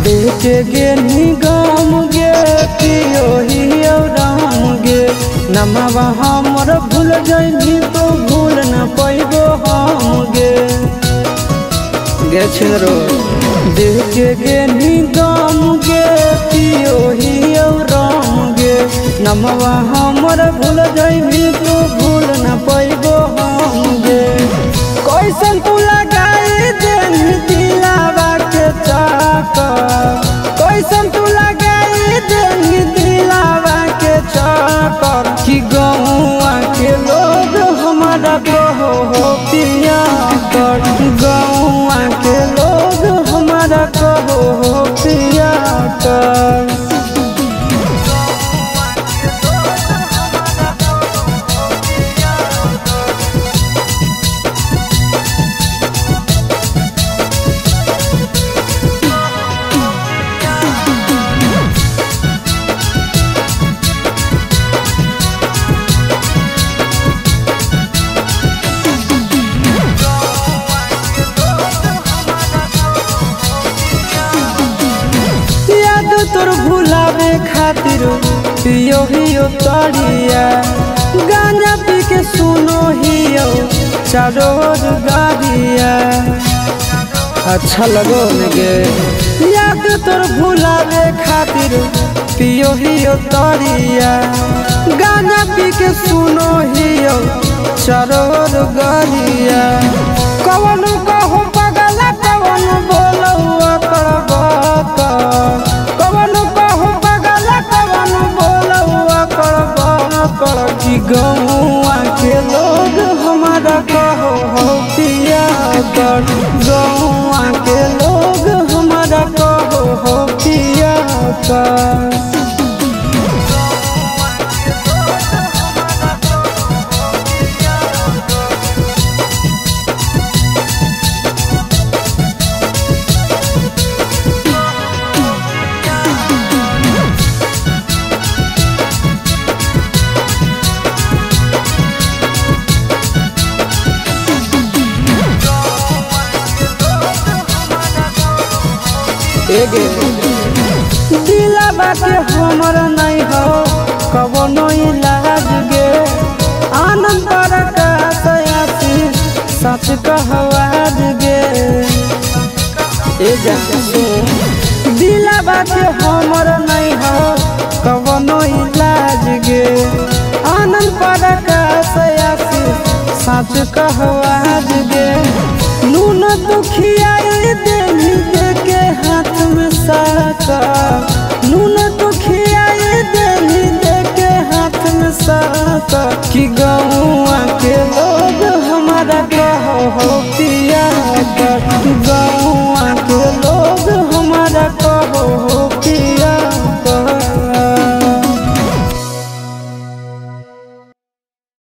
बेटे गे निगम गे पियो ही राम गे नमवा हमर भूल जाइबी तो भूल न पैबो हम गे गे छिनरो बेटे गे निगम गे पियो ही राम गे नमवा हमर भूल जाइबी तो भूल न पैबो हम गे कैसन तू लगाई देनी दिलावा के चाकर कैसन तू लगाई देनी दिलावा के चाकर कि गौआ के लोग हमारा कहो हो पिया कर गौआ के लोग हमारा कहो हो पिया कर। तोर भुलावे खातिर पियो हियो तड़िया गांजा पी के सुनो हियो चारो गाड़िया अच्छा लगो गे याद तोर भुलावे खातिर पियो हियो तड़िया गांजा पी के सुनो हियो चारो गाड़िया कवन कहो पगला कवन बोलो कि गौआ के लोग हमारा कहो हो पिया कर गौआ के लोग हमारा कहो हो पिया कर। दिलावा के हमर नहीं हो कवनो इलाज गे आनंद प्रकाश सच कहवाज गे दिलावा के हमर नहीं हो कवनो इलाज गे आनंद प्रकाश सच कहवाज गे नून दुखिया देनी दे के हाथ में साका नून तो खियाए देनी दे के हाथ में साका कि गौआ के लोग